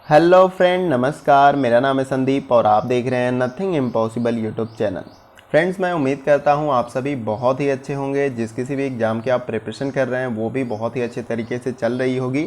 Hello friend, नमस्कार। मेरा नाम है संदीप और आप देख रहे हैं nothing impossible YouTube channel. Friends, मैं उम्मीद करता हूं आप सभी बहुत ही अच्छे होंगे। जिस किसी भी एग्ज़ाम की आप प्रिपरेशन कर रहे हैं वो भी बहुत ही अच्छे तरीके से चल रही होगी।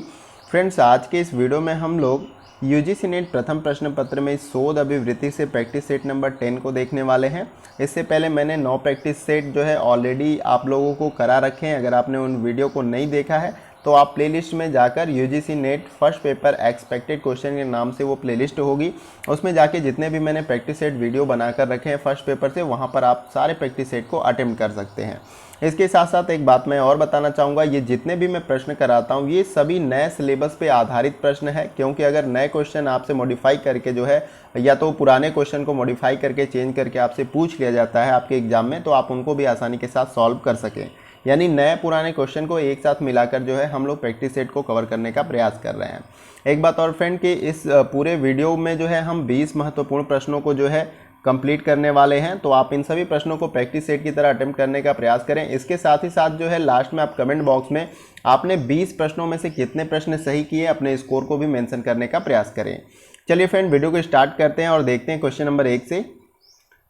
फ्रेंड्स, आज के इस वीडियो में हम लोग यूजीसी नेट प्रथम प्रश्न पत्र में शोध अभिवृत्ति से प्रैक्टिस सेट नंबर 10 को देखने वाले हैं। इससे पहले मैंने 9 प्रैक्टिस सेट जो है ऑलरेडी आप लोगों को करा रखे हैं। अगर आपने उन वीडियो को नहीं देखा है तो आप प्लेलिस्ट में जाकर UGC net first paper expected question के नाम से वो प्लेलिस्ट होगी, उसमें जाके जितने भी मैंने प्रैक्टिस सेट वीडियो बनाकर रखे हैं फर्स्ट पेपर से, वहाँ पर आप सारे प्रैक्टिस सेट को अटेम्प्ट कर सकते हैं। इसके साथ साथ एक बात मैं और बताना चाहूँगा, ये जितने भी मैं प्रश्न कराता हूँ ये सभी नए सिलेबस पे आधारित प्रश्न है, क्योंकि अगर नए क्वेश्चन आपसे मॉडिफाई करके जो है या तो पुराने क्वेश्चन को मॉडिफाई करके चेंज करके आपसे पूछ लिया जाता है आपके एग्जाम में, तो आप उनको भी आसानी के साथ सॉल्व कर सकें। यानी नए पुराने क्वेश्चन को एक साथ मिलाकर जो है हम लोग प्रैक्टिस सेट को कवर करने का प्रयास कर रहे हैं। एक बात और फ्रेंड कि इस पूरे वीडियो में जो है हम 20 महत्वपूर्ण प्रश्नों को जो है कंप्लीट करने वाले हैं, तो आप इन सभी प्रश्नों को प्रैक्टिस सेट की तरह अटेम्प्ट करने का प्रयास करें। इसके साथ ही साथ जो है लास्ट में आप कमेंट बॉक्स में आपने 20 प्रश्नों में से कितने प्रश्न सही किए अपने स्कोर को भी मेंशन करने का प्रयास करें। चलिए फ्रेंड, वीडियो को स्टार्ट करते हैं और देखते हैं क्वेश्चन नंबर 1 से।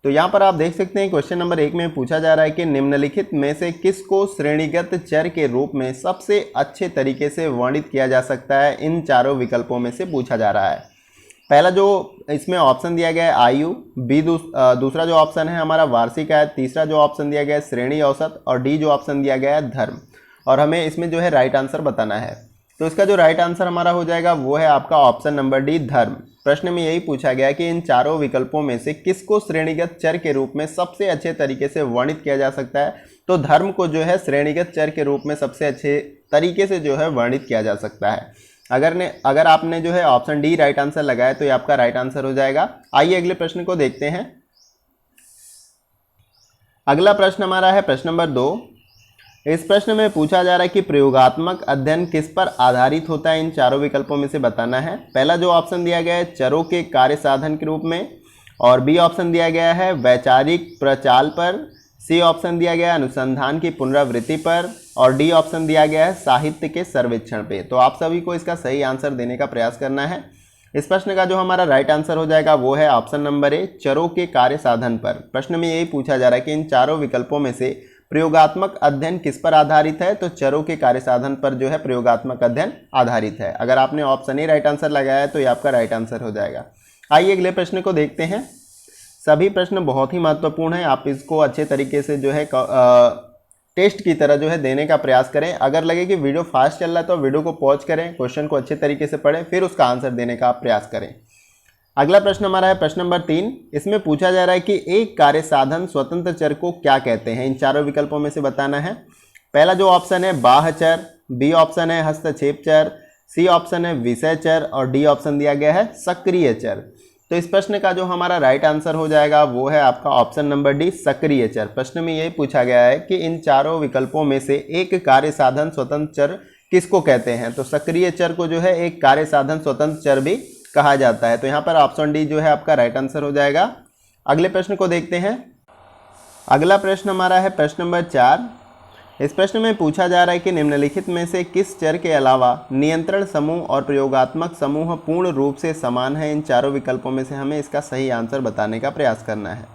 तो यहाँ पर आप देख सकते हैं क्वेश्चन नंबर 1 में पूछा जा रहा है कि निम्नलिखित में से किसको श्रेणीगत चर के रूप में सबसे अच्छे तरीके से वर्णित किया जा सकता है। इन चारों विकल्पों में से पूछा जा रहा है। पहला जो इसमें ऑप्शन दिया गया है आयु, बी दूसरा जो ऑप्शन है हमारा वार्षिक आय, तीसरा जो ऑप्शन दिया गया है श्रेणी औसत और डी जो ऑप्शन दिया गया है धर्म। और हमें इसमें जो है राइट आंसर बताना है। तो इसका जो राइट आंसर हमारा हो जाएगा वो है आपका ऑप्शन नंबर डी धर्म। प्रश्न में यही पूछा गया कि इन चारों विकल्पों में से किसको श्रेणीगत चर के रूप में सबसे अच्छे तरीके से वर्णित किया जा सकता है। तो धर्म को जो है श्रेणीगत चर के रूप में सबसे अच्छे तरीके से जो है वर्णित किया जा सकता है। अगर आपने जो है ऑप्शन डी राइट आंसर लगाया तो ये आपका राइट आंसर हो जाएगा। आइए अगले प्रश्न को देखते हैं। अगला प्रश्न हमारा है प्रश्न नंबर 2। इस प्रश्न में पूछा जा रहा है कि प्रयोगात्मक अध्ययन किस पर आधारित होता है। इन चारों विकल्पों में से बताना है। पहला जो ऑप्शन दिया गया है चरों के कार्य साधन के रूप में, और बी ऑप्शन दिया गया है वैचारिक प्रचाल पर, सी ऑप्शन दिया गया है अनुसंधान की पुनरावृत्ति पर, और डी ऑप्शन दिया गया है साहित्य के सर्वेक्षण पे। तो आप सभी को इसका सही आंसर देने का प्रयास करना है। इस प्रश्न का जो हमारा राइट आंसर हो जाएगा वो है ऑप्शन नंबर ए चरों के कार्य साधन पर। प्रश्न में यही पूछा जा रहा है कि इन चारों विकल्पों में से प्रयोगात्मक अध्ययन किस पर आधारित है। तो चरों के कार्य साधन पर जो है प्रयोगात्मक अध्ययन आधारित है। अगर आपने ऑप्शन ए राइट आंसर लगाया है तो ये आपका राइट आंसर हो जाएगा। आइए अगले प्रश्न को देखते हैं। सभी प्रश्न बहुत ही महत्वपूर्ण है, आप इसको अच्छे तरीके से जो है टेस्ट की तरह जो है देने का प्रयास करें। अगर लगे कि वीडियो फास्ट चल रहा है तो वीडियो को पॉज करें, क्वेश्चन को अच्छे तरीके से पढ़ें, फिर उसका आंसर देने का प्रयास करें। अगला प्रश्न हमारा है प्रश्न नंबर 3। इसमें पूछा जा रहा है कि एक कार्य साधन स्वतंत्र चर को क्या कहते हैं। इन चारों विकल्पों में से बताना है। पहला जो ऑप्शन है बाह्य चर, बी ऑप्शन है हस्तक्षेप चर, सी ऑप्शन है विषय चर और डी ऑप्शन दिया गया है सक्रिय चर। तो इस प्रश्न का जो हमारा राइट आंसर हो जाएगा वो है आपका ऑप्शन नंबर डी सक्रिय चर। प्रश्न में यही पूछा गया है कि इन चारों विकल्पों में से एक कार्य साधन स्वतंत्र चर किसको कहते हैं। तो सक्रिय चर को जो है एक कार्य साधन स्वतंत्र चर भी कहा जाता है। तो यहाँ पर ऑप्शन डी जो है आपका राइट आंसर हो जाएगा। अगले प्रश्न को देखते हैं। अगला प्रश्न हमारा है प्रश्न नंबर 4। इस प्रश्न में पूछा जा रहा है कि निम्नलिखित में से किस चर के अलावा नियंत्रण समूह और प्रयोगात्मक समूह पूर्ण रूप से समान है। इन चारों विकल्पों में से हमें इसका सही आंसर बताने का प्रयास करना है।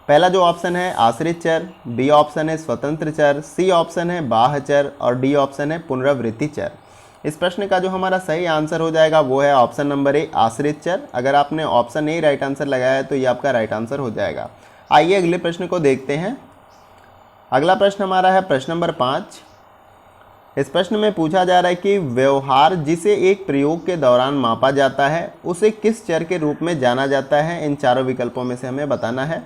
पहला जो ऑप्शन है आश्रित चर, बी ऑप्शन है स्वतंत्र चर, सी ऑप्शन है बाह्य चर और डी ऑप्शन है पुनरावृत्ति चर। इस प्रश्न का जो हमारा सही आंसर हो जाएगा वो है ऑप्शन नंबर ए आश्रित चर। अगर आपने ऑप्शन ए राइट आंसर लगाया है तो ये आपका राइट आंसर हो जाएगा। आइए अगले प्रश्न को देखते हैं। अगला प्रश्न हमारा है प्रश्न नंबर 5। इस प्रश्न में पूछा जा रहा है कि व्यवहार जिसे एक प्रयोग के दौरान मापा जाता है उसे किस चर के रूप में जाना जाता है। इन चारों विकल्पों में से हमें बताना है।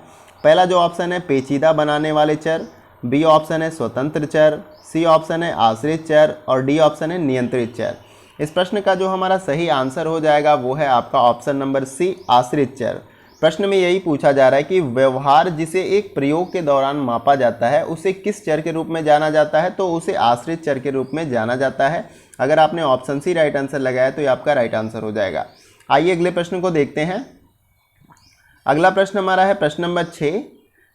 पहला जो ऑप्शन है पेचीदा बनाने वाले चर, बी ऑप्शन है स्वतंत्र चर, सी ऑप्शन है आश्रित चर और डी ऑप्शन है नियंत्रित चर। इस प्रश्न का जो हमारा सही आंसर हो जाएगा वो है आपका ऑप्शन नंबर सी आश्रित चर। प्रश्न में यही पूछा जा रहा है कि व्यवहार जिसे एक प्रयोग के दौरान मापा जाता है उसे किस चर के रूप में जाना जाता है। तो उसे आश्रित चर के रूप में जाना जाता है। अगर आपने ऑप्शन सी राइट आंसर लगाया तो ये आपका राइट आंसर हो जाएगा। आइए अगले प्रश्न को देखते हैं। अगला प्रश्न हमारा है प्रश्न नंबर 6।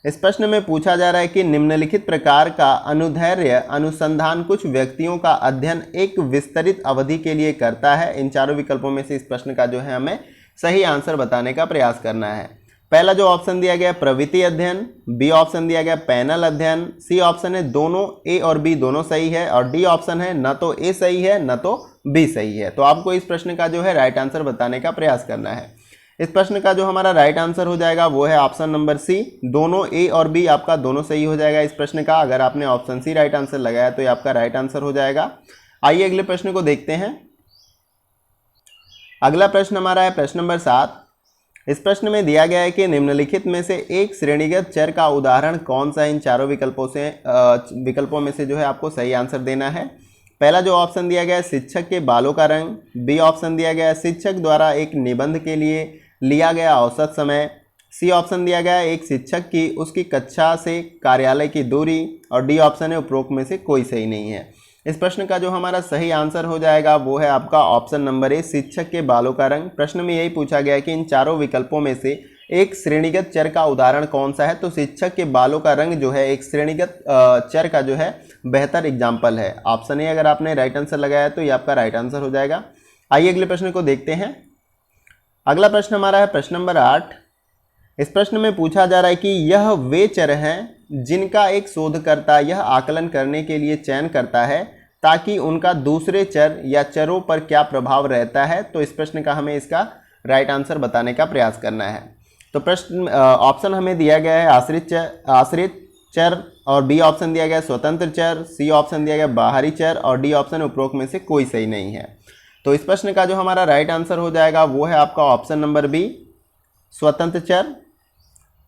इस प्रश्न में पूछा जा रहा है कि निम्नलिखित प्रकार का अनुदैर्ध्य अनुसंधान कुछ व्यक्तियों का अध्ययन एक विस्तृत अवधि के लिए करता है। इन चारों विकल्पों में से इस प्रश्न का जो है हमें सही आंसर बताने का प्रयास करना है। पहला जो ऑप्शन दिया गया प्रवृत्ति अध्ययन, बी ऑप्शन दिया गया पैनल अध्ययन, सी ऑप्शन है दोनों ए और बी दोनों सही है, और डी ऑप्शन है न तो ए सही है न तो बी सही है। तो आपको इस प्रश्न का जो है राइट आंसर बताने का प्रयास करना है। इस प्रश्न का जो हमारा राइट आंसर हो जाएगा वो है ऑप्शन नंबर सी, दोनों ए और बी आपका दोनों सही हो जाएगा इस प्रश्न का। अगर आपने ऑप्शन सी राइट आंसर लगाया तो ये आपका राइट आंसर हो जाएगा। आइए अगले प्रश्न को देखते हैं। अगला प्रश्न हमारा है प्रश्न नंबर 7। इस प्रश्न में दिया गया है कि निम्नलिखित में से एक श्रेणीगत चर का उदाहरण कौन सा। इन चारों विकल्पों में से जो है आपको सही आंसर देना है। पहला जो ऑप्शन दिया गया है शिक्षक के बालों का रंग, बी ऑप्शन दिया गया है शिक्षक द्वारा एक निबंध के लिए लिया गया औसत समय, सी ऑप्शन दिया गया है एक शिक्षक की उसकी कक्षा से कार्यालय की दूरी, और डी ऑप्शन है उपरोक्त में से कोई सही नहीं है। इस प्रश्न का जो हमारा सही आंसर हो जाएगा वो है आपका ऑप्शन नंबर ए, शिक्षक के बालों का रंग। प्रश्न में यही पूछा गया कि इन चारों विकल्पों में से एक श्रेणीगत चर का उदाहरण कौन सा है। तो शिक्षक के बालों का रंग जो है एक श्रेणीगत चर का जो है बेहतर एग्जाम्पल है। ऑप्शन ए अगर आपने राइट आंसर लगाया तो ये आपका राइट आंसर हो जाएगा। आइए अगले प्रश्न को देखते हैं। अगला प्रश्न हमारा है प्रश्न नंबर 8। इस प्रश्न में पूछा जा रहा है कि यह वे चर हैं जिनका एक शोधकर्ता यह आकलन करने के लिए चयन करता है ताकि उनका दूसरे चर या चरों पर क्या प्रभाव रहता है। तो इस प्रश्न का हमें इसका राइट आंसर बताने का प्रयास करना है। तो प्रश्न ऑप्शन हमें दिया गया है आश्रित चर, और बी ऑप्शन दिया गया है स्वतंत्र चर, सी ऑप्शन दिया गया बाहरी चर, और डी ऑप्शन उपरोक्त में से कोई सही नहीं है। तो इस प्रश्न का जो हमारा राइट आंसर हो जाएगा वो है आपका ऑप्शन नंबर बी, स्वतंत्र चर।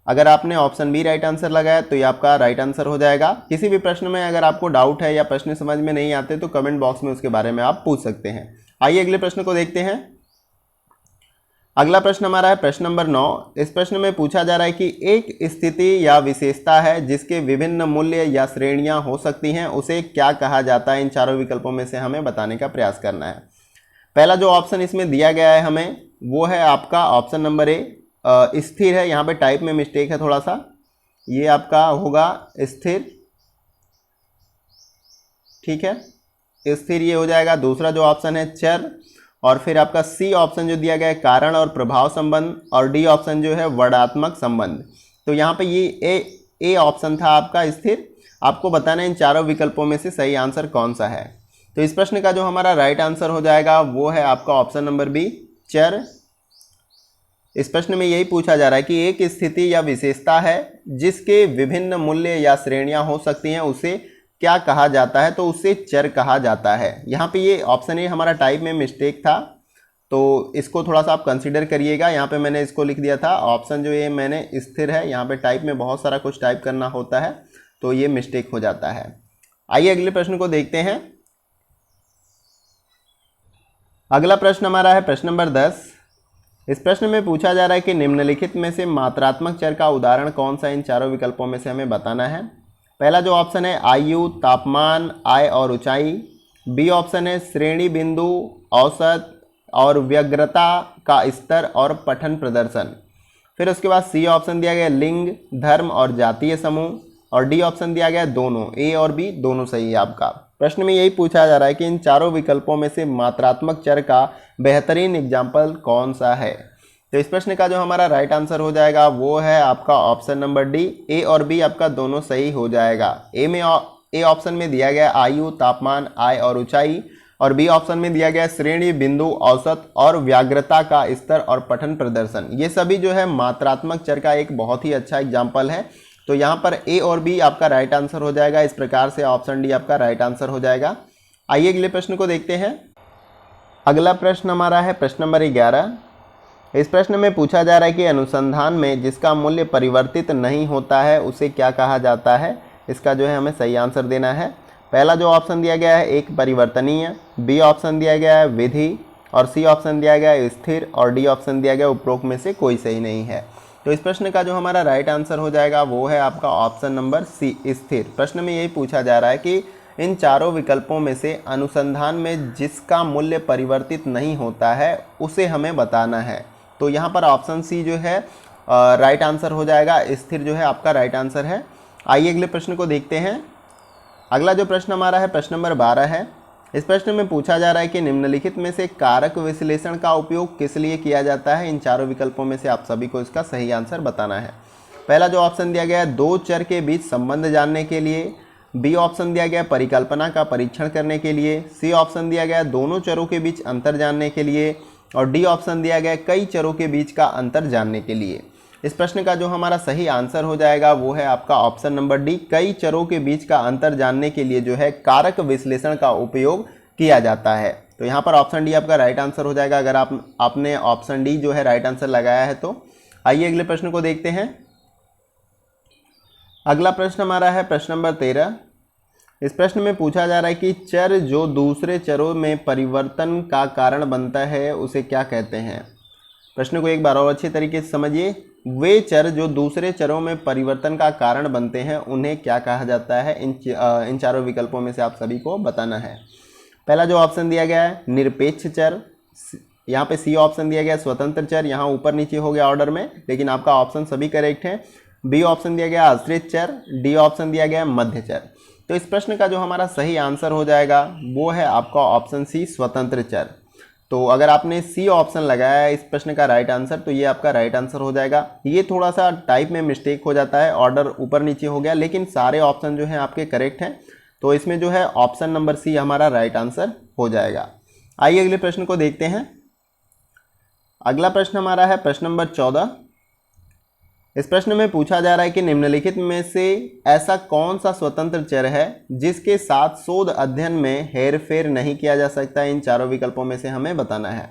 अगर आपने ऑप्शन बी राइट आंसर लगाया तो ये आपका राइट आंसर हो जाएगा। किसी भी प्रश्न में अगर आपको डाउट है या प्रश्न समझ में नहीं आते तो कमेंट बॉक्स में उसके बारे में आप पूछ सकते हैं। आइए अगले प्रश्न को देखते हैं। अगला प्रश्न हमारा है प्रश्न नंबर 9। इस प्रश्न में पूछा जा रहा है कि एक स्थिति या विशेषता है जिसके विभिन्न मूल्य या श्रेणियां हो सकती हैं, उसे क्या कहा जाता है। इन चारों विकल्पों में से हमें बताने का प्रयास करना है। पहला जो ऑप्शन इसमें दिया गया है हमें वो है आपका ऑप्शन नंबर ए, स्थिर है। यहाँ पे टाइप में मिस्टेक है थोड़ा सा, ये आपका होगा स्थिर, ठीक है, स्थिर ये हो जाएगा। दूसरा जो ऑप्शन है चर, और फिर आपका सी ऑप्शन जो दिया गया है कारण और प्रभाव संबंध, और डी ऑप्शन जो है वर्णात्मक संबंध। तो यहाँ पे ये ए ऑप्शन था आपका स्थिर। आपको बताना है इन चारों विकल्पों में से सही आंसर कौन सा है। तो इस प्रश्न का जो हमारा राइट आंसर हो जाएगा वो है आपका ऑप्शन नंबर बी, चर। इस प्रश्न में यही पूछा जा रहा है कि एक स्थिति या विशेषता है जिसके विभिन्न मूल्य या श्रेणियां हो सकती हैं, उसे क्या कहा जाता है। तो उसे चर कहा जाता है। यहाँ पे ये ऑप्शन ए हमारा टाइप में मिस्टेक था, तो इसको थोड़ा सा आप कंसीडर करिएगा। यहाँ पे मैंने इसको लिख दिया था ऑप्शन जो ये मैंने स्थिर है, यहाँ पे टाइप में बहुत सारा कुछ टाइप करना होता है तो ये मिस्टेक हो जाता है। आइए अगले प्रश्न को देखते हैं। अगला प्रश्न हमारा है प्रश्न नंबर 10। इस प्रश्न में पूछा जा रहा है कि निम्नलिखित में से मात्रात्मक चर का उदाहरण कौन सा। इन चारों विकल्पों में से हमें बताना है। पहला जो ऑप्शन है आयु, तापमान, आय और ऊंचाई, बी ऑप्शन है श्रेणी बिंदु, औसत और व्यग्रता का स्तर और पठन प्रदर्शन। फिर उसके बाद सी ऑप्शन दिया गया लिंग, धर्म और जातीय समूह, और डी ऑप्शन दिया गया दोनों, ए और बी दोनों सही है आपका। प्रश्न में यही पूछा जा रहा है कि इन चारों विकल्पों में से मात्रात्मक चर का बेहतरीन एग्जाम्पल कौन सा है। तो इस प्रश्न का जो हमारा राइट आंसर हो जाएगा वो है आपका ऑप्शन नंबर डी, ए और बी आपका दोनों सही हो जाएगा। ए ऑप्शन में दिया गया आयु, तापमान, आय और ऊंचाई, और बी ऑप्शन में दिया गया श्रेणी बिंदु, औसत और व्याग्रता का स्तर और पठन प्रदर्शन। ये सभी जो है मात्रात्मक चर का एक बहुत ही अच्छा एग्जाम्पल है। तो यहाँ पर ए और बी आपका राइट आंसर हो जाएगा। इस प्रकार से ऑप्शन डी आपका राइट आंसर हो जाएगा। आइए अगले प्रश्न को देखते हैं। अगला प्रश्न हमारा है प्रश्न नंबर 11। इस प्रश्न में पूछा जा रहा है कि अनुसंधान में जिसका मूल्य परिवर्तित नहीं होता है उसे क्या कहा जाता है। इसका जो है हमें सही आंसर देना है। पहला जो ऑप्शन दिया गया है एक परिवर्तनीय, बी ऑप्शन दिया गया है विधि, और सी ऑप्शन दिया गया है स्थिर, और डी ऑप्शन दिया गया उपरोक्त में से कोई सही नहीं है। तो इस प्रश्न का जो हमारा राइट आंसर हो जाएगा वो है आपका ऑप्शन नंबर सी, स्थिर। प्रश्न में यही पूछा जा रहा है कि इन चारों विकल्पों में से अनुसंधान में जिसका मूल्य परिवर्तित नहीं होता है उसे हमें बताना है। तो यहाँ पर ऑप्शन सी जो है राइट आंसर हो जाएगा। स्थिर जो है आपका राइट आंसर है। आइए अगले प्रश्न को देखते हैं। अगला जो प्रश्न हमारा है प्रश्न नंबर 12 है। इस प्रश्न में पूछा जा रहा है कि निम्नलिखित में से कारक विश्लेषण का उपयोग किस लिए किया जाता है। इन चारों विकल्पों में से आप सभी को इसका सही आंसर बताना है। पहला जो ऑप्शन दिया गया है दो चर के बीच संबंध जानने के लिए, बी ऑप्शन दिया गया परिकल्पना का परीक्षण करने के लिए, सी ऑप्शन दिया गया दोनों चरों के बीच अंतर जानने के लिए और डी ऑप्शन दिया गया कई चरों के बीच का अंतर जानने के लिए। इस प्रश्न का जो हमारा सही आंसर हो जाएगा वो है आपका ऑप्शन नंबर डी, कई चरों के बीच का अंतर जानने के लिए जो है कारक विश्लेषण का उपयोग किया जाता है। तो यहाँ पर ऑप्शन डी आपका राइट आंसर हो जाएगा अगर आपने ऑप्शन डी जो है राइट आंसर लगाया है तो। आइए अगले प्रश्न को देखते हैं। अगला प्रश्न हमारा है प्रश्न नंबर 13। इस प्रश्न में पूछा जा रहा है कि चर जो दूसरे चरों में परिवर्तन का कारण बनता है उसे क्या कहते हैं। प्रश्न को एक बार और अच्छी तरीके से समझिए। वे चर जो दूसरे चरों में परिवर्तन का कारण बनते हैं उन्हें क्या कहा जाता है। इन चारों विकल्पों में से आप सभी को बताना है। पहला जो ऑप्शन दिया गया है निरपेक्ष चर, यहाँ पे सी ऑप्शन दिया गया स्वतंत्र चर, यहाँ ऊपर नीचे हो गया ऑर्डर में लेकिन आपका ऑप्शन सभी करेक्ट है। बी ऑप्शन दिया गया आश्रित चर, डी ऑप्शन दिया गया मध्य चर। तो इस प्रश्न का जो हमारा सही आंसर हो जाएगा वो है आपका ऑप्शन सी स्वतंत्र चर। तो अगर आपने सी ऑप्शन लगाया है इस प्रश्न का राइट आंसर तो ये आपका राइट आंसर हो जाएगा। ये थोड़ा सा टाइप में मिस्टेक हो जाता है, ऑर्डर ऊपर नीचे हो गया लेकिन सारे ऑप्शन जो हैं आपके करेक्ट हैं। तो इसमें जो है ऑप्शन नंबर सी हमारा राइट आंसर हो जाएगा। आइए अगले प्रश्न को देखते हैं। अगला प्रश्न हमारा है प्रश्न नंबर 14। इस प्रश्न में पूछा जा रहा है कि निम्नलिखित में से ऐसा कौन सा स्वतंत्र चर है जिसके साथ शोध अध्ययन में हेरफेर नहीं किया जा सकता। इन चारों विकल्पों में से हमें बताना है।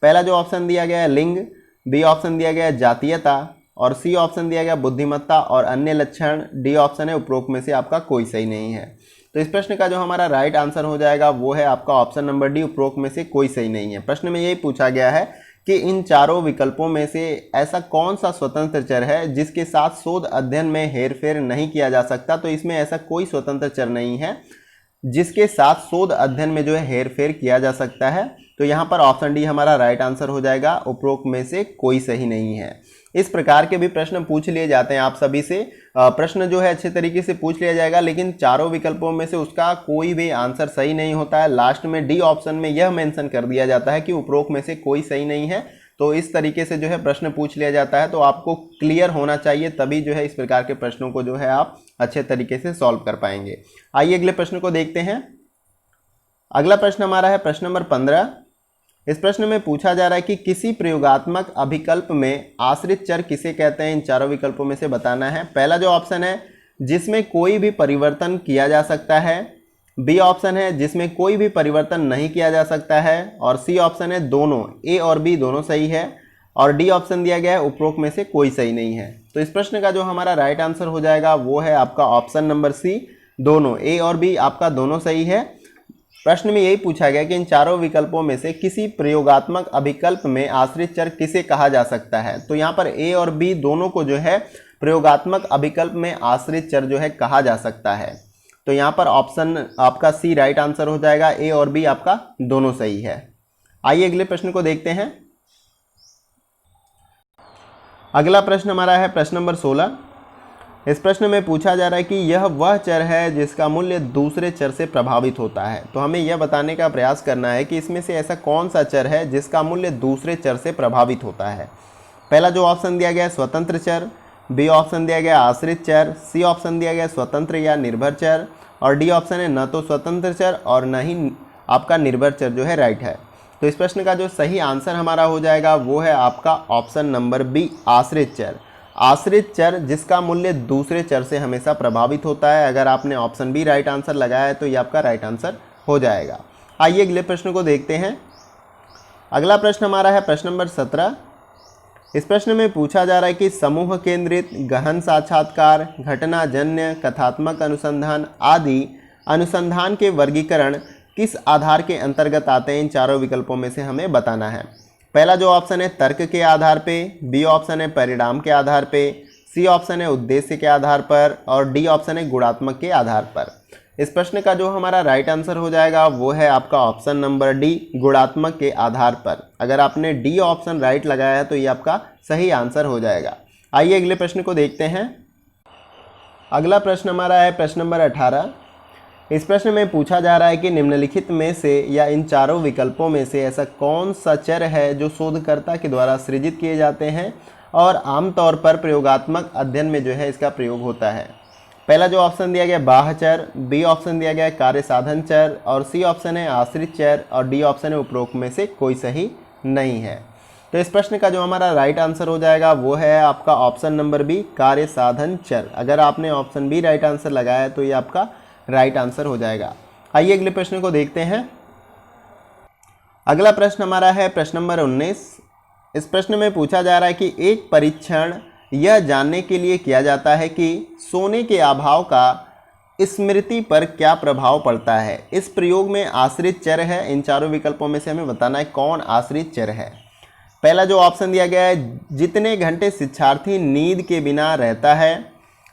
पहला जो ऑप्शन दिया गया है लिंग, बी ऑप्शन दिया गया है जातीयता और सी ऑप्शन दिया गया बुद्धिमत्ता और अन्य लक्षण, डी ऑप्शन है उपरोक्त में से आपका कोई सही नहीं है। तो इस प्रश्न का जो हमारा राइट आंसर हो जाएगा वो है आपका ऑप्शन नंबर डी, उपरोक्त में से कोई सही नहीं है। प्रश्न में यही पूछा गया है कि इन चारों विकल्पों में से ऐसा कौन सा स्वतंत्र चर है जिसके साथ शोध अध्ययन में हेरफेर नहीं किया जा सकता। तो इसमें ऐसा कोई स्वतंत्र चर नहीं है जिसके साथ शोध अध्ययन में जो है हेरफेर किया जा सकता है। तो यहाँ पर ऑप्शन डी हमारा राइट आंसर हो जाएगा, उपरोक्त में से कोई सही नहीं है। इस प्रकार के भी प्रश्न पूछ लिए जाते हैं आप सभी से। प्रश्न जो है अच्छे तरीके से पूछ लिया जाएगा लेकिन चारों विकल्पों में से उसका कोई भी आंसर सही नहीं होता है। लास्ट में डी ऑप्शन में यह मेंशन कर दिया जाता है कि उपरोक्त में से कोई सही नहीं है। तो इस तरीके से जो है प्रश्न पूछ लिया जाता है। तो आपको क्लियर होना चाहिए तभी जो है इस प्रकार के प्रश्नों को जो है आप अच्छे तरीके से सॉल्व कर पाएंगे। आइए अगले प्रश्न को देखते हैं। अगला प्रश्न हमारा है प्रश्न नंबर 15। इस प्रश्न में पूछा जा रहा है कि किसी प्रयोगात्मक अभिकल्प में आश्रित चर किसे कहते हैं। इन चारों विकल्पों में से बताना है। पहला जो ऑप्शन है जिसमें कोई भी परिवर्तन किया जा सकता है, बी ऑप्शन है जिसमें कोई भी परिवर्तन नहीं किया जा सकता है और सी ऑप्शन है दोनों, ए और बी दोनों सही है और डी ऑप्शन दिया गया है उपरोक्त में से कोई सही नहीं है। तो इस प्रश्न का जो हमारा राइट आंसर हो जाएगा वो है आपका ऑप्शन नंबर सी, दोनों, ए और बी आपका दोनों सही है। प्रश्न में यही पूछा गया कि इन चारों विकल्पों में से किसी प्रयोगात्मक अभिकल्प में आश्रित चर किसे कहा जा सकता है। तो यहाँ पर ए और बी दोनों को जो है प्रयोगात्मक अभिकल्प में आश्रित चर जो है कहा जा सकता है। तो यहाँ पर ऑप्शन आपका सी राइट आंसर हो जाएगा, ए और बी आपका दोनों सही है। आइए अगले प्रश्न को देखते हैं। अगला प्रश्न हमारा है प्रश्न नंबर 16। इस प्रश्न में पूछा जा रहा है कि यह वह चर है जिसका मूल्य दूसरे चर से प्रभावित होता है। तो हमें यह बताने का प्रयास करना है कि इसमें से ऐसा कौन सा चर है जिसका मूल्य दूसरे चर से प्रभावित होता है। पहला जो ऑप्शन दिया गया है स्वतंत्र चर, बी ऑप्शन दिया गया आश्रित चर, सी ऑप्शन दिया गया स्वतंत्र या निर्भर चर और डी ऑप्शन है न तो स्वतंत्र चर और न ही आपका निर्भर चर जो है राइट है। तो इस प्रश्न का जो सही आंसर हमारा हो जाएगा वो है आपका ऑप्शन नंबर बी, आश्रित चर। आश्रित चर जिसका मूल्य दूसरे चर से हमेशा प्रभावित होता है। अगर आपने ऑप्शन बी राइट आंसर लगाया है तो ये आपका राइट आंसर हो जाएगा। आइए अगले प्रश्न को देखते हैं। अगला प्रश्न हमारा है प्रश्न नंबर 17। इस प्रश्न में पूछा जा रहा है कि समूह केंद्रित, गहन साक्षात्कार, घटनाजन्य, कथात्मक अनुसंधान आदि अनुसंधान के वर्गीकरण किस आधार के अंतर्गत आते हैं। इन चारों विकल्पों में से हमें बताना है। पहला जो ऑप्शन है तर्क के आधार पे, बी ऑप्शन है परिणाम के आधार पे, सी ऑप्शन है उद्देश्य के आधार पर और डी ऑप्शन है गुणात्मक के आधार पर। इस प्रश्न का जो हमारा राइट आंसर हो जाएगा वो है आपका ऑप्शन नंबर डी, गुणात्मक के आधार पर। अगर आपने डी ऑप्शन राइट लगाया है तो ये आपका सही आंसर हो जाएगा। आइए अगले प्रश्न को देखते हैं। अगला प्रश्न हमारा है प्रश्न नंबर 18। इस प्रश्न में पूछा जा रहा है कि निम्नलिखित में से या इन चारों विकल्पों में से ऐसा कौन सा चर है जो शोधकर्ता के द्वारा सृजित किए जाते हैं और आमतौर पर प्रयोगात्मक अध्ययन में जो है इसका प्रयोग होता है। पहला जो ऑप्शन दिया गया बाह्य चर, बी ऑप्शन दिया गया कार्य साधन चर और सी ऑप्शन है आश्रित चर और डी ऑप्शन है उपरोक्त में से कोई सही नहीं है। तो इस प्रश्न का जो हमारा राइट आंसर हो जाएगा वो है आपका ऑप्शन नंबर बी कार्य साधन चर। अगर आपने ऑप्शन बी राइट आंसर लगाया तो ये आपका राइट आंसर हो जाएगा। आइए अगले प्रश्न को देखते हैं। अगला प्रश्न हमारा है प्रश्न नंबर 19। इस प्रश्न में पूछा जा रहा है कि एक परीक्षण यह जानने के लिए किया जाता है कि सोने के अभाव का स्मृति पर क्या प्रभाव पड़ता है। इस प्रयोग में आश्रित चर है। इन चारों विकल्पों में से हमें बताना है कौन आश्रित चर है। पहला जो ऑप्शन दिया गया है जितने घंटे शिक्षार्थी नींद के बिना रहता है,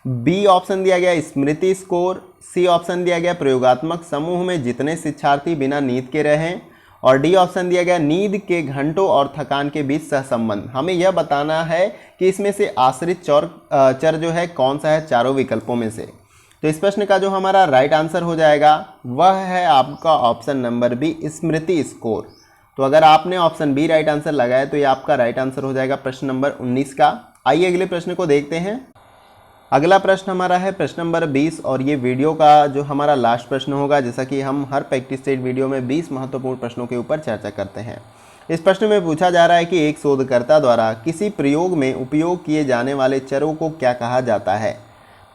बी ऑप्शन दिया गया स्मृति स्कोर, सी ऑप्शन दिया गया प्रयोगात्मक समूह में जितने शिक्षार्थी बिना नींद के रहें और डी ऑप्शन दिया गया नींद के घंटों और थकान के बीच सहसंबंध। हमें यह बताना है कि इसमें से आश्रित चर जो है कौन सा है चारों विकल्पों में से। तो इस प्रश्न का जो हमारा राइट आंसर हो जाएगा वह है आपका ऑप्शन नंबर बी स्मृति स्कोर। तो अगर आपने ऑप्शन बी राइट आंसर लगाया तो ये आपका राइट आंसर हो जाएगा प्रश्न नंबर 19 का। आइए अगले प्रश्न को देखते हैं। अगला प्रश्न हमारा है प्रश्न नंबर 20 और ये वीडियो का जो हमारा लास्ट प्रश्न होगा, जैसा कि हम हर प्रैक्टिस सेट वीडियो में 20 महत्वपूर्ण प्रश्नों के ऊपर चर्चा करते हैं। इस प्रश्न में पूछा जा रहा है कि एक शोधकर्ता द्वारा किसी प्रयोग में उपयोग किए जाने वाले चरों को क्या कहा जाता है।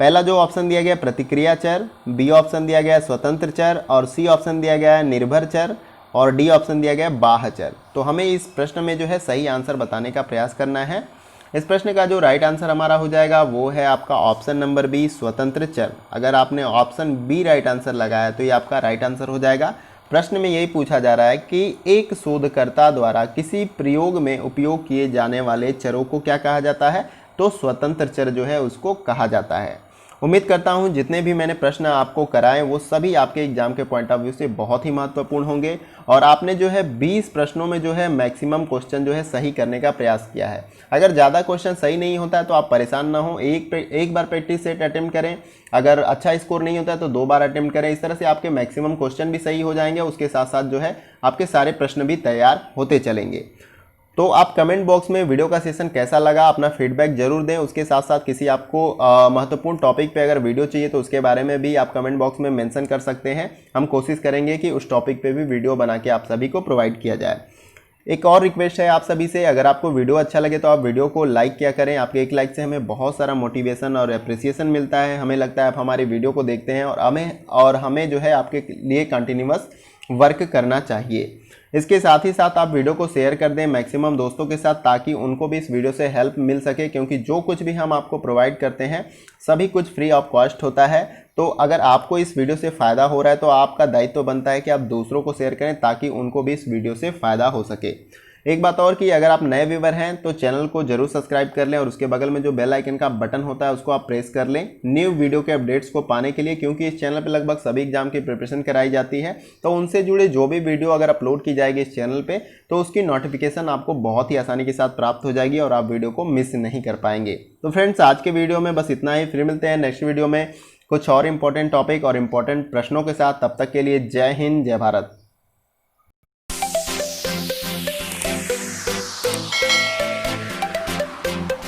पहला जो ऑप्शन दिया गया प्रतिक्रिया चर, बी ऑप्शन दिया गया स्वतंत्र चर और सी ऑप्शन दिया गया है निर्भर चर और डी ऑप्शन दिया गया बाह्य चर। तो हमें इस प्रश्न में जो है सही आंसर बताने का प्रयास करना है। इस प्रश्न का जो राइट आंसर हमारा हो जाएगा वो है आपका ऑप्शन नंबर बी स्वतंत्र चर। अगर आपने ऑप्शन बी राइट आंसर लगाया तो ये आपका राइट आंसर हो जाएगा। प्रश्न में यही पूछा जा रहा है कि एक शोधकर्ता द्वारा किसी प्रयोग में उपयोग किए जाने वाले चरों को क्या कहा जाता है, तो स्वतंत्र चर जो है उसको कहा जाता है। उम्मीद करता हूं जितने भी मैंने प्रश्न आपको कराए वो सभी आपके एग्जाम के पॉइंट ऑफ व्यू से बहुत ही महत्वपूर्ण होंगे और आपने जो है 20 प्रश्नों में जो है मैक्सिमम क्वेश्चन जो है सही करने का प्रयास किया है। अगर ज़्यादा क्वेश्चन सही नहीं होता है तो आप परेशान ना हो, एक बार प्रैक्टिस सेट अटेम्प्ट करें। अगर अच्छा स्कोर नहीं होता है तो 2 बार अटेम्प्ट करें। इस तरह से आपके मैक्सिमम क्वेश्चन भी सही हो जाएंगे, उसके साथ साथ जो है आपके सारे प्रश्न भी तैयार होते चलेंगे। तो आप कमेंट बॉक्स में वीडियो का सेशन कैसा लगा अपना फीडबैक जरूर दें। उसके साथ साथ किसी आपको महत्वपूर्ण टॉपिक पे अगर वीडियो चाहिए तो उसके बारे में भी आप कमेंट बॉक्स में मेंशन कर सकते हैं। हम कोशिश करेंगे कि उस टॉपिक पे भी वीडियो बना के आप सभी को प्रोवाइड किया जाए। एक और रिक्वेस्ट है आप सभी से, अगर आपको वीडियो अच्छा लगे तो आप वीडियो को लाइक किया करें। आपके एक लाइक से हमें बहुत सारा मोटिवेशन और अप्रिसिएशन मिलता है। हमें लगता है आप हमारी वीडियो को देखते हैं और हमें जो है आपके लिए कंटिन्यूअस वर्क करना चाहिए। इसके साथ ही साथ आप वीडियो को शेयर कर दें मैक्सिमम दोस्तों के साथ, ताकि उनको भी इस वीडियो से हेल्प मिल सके, क्योंकि जो कुछ भी हम आपको प्रोवाइड करते हैं सभी कुछ फ्री ऑफ कॉस्ट होता है। तो अगर आपको इस वीडियो से फ़ायदा हो रहा है तो आपका दायित्व बनता है कि आप दूसरों को शेयर करें ताकि उनको भी इस वीडियो से फ़ायदा हो सके। एक बात और कि अगर आप नए व्यूवर हैं तो चैनल को जरूर सब्सक्राइब कर लें और उसके बगल में जो बेल आइकन का बटन होता है उसको आप प्रेस कर लें न्यू वीडियो के अपडेट्स को पाने के लिए, क्योंकि इस चैनल पे लगभग सभी एग्जाम की प्रिपरेशन कराई जाती है। तो उनसे जुड़े जो भी वीडियो अगर अपलोड की जाएगी इस चैनल पे तो उसकी नोटिफिकेशन आपको बहुत ही आसानी के साथ प्राप्त हो जाएगी और आप वीडियो को मिस नहीं कर पाएंगे। तो फ्रेंड्स आज के वीडियो में बस इतना ही, फिर मिलते हैं नेक्स्ट वीडियो में कुछ और इंपॉर्टेंट टॉपिक और इंपॉर्टेंट प्रश्नों के साथ। तब तक के लिए जय हिंद, जय भारत।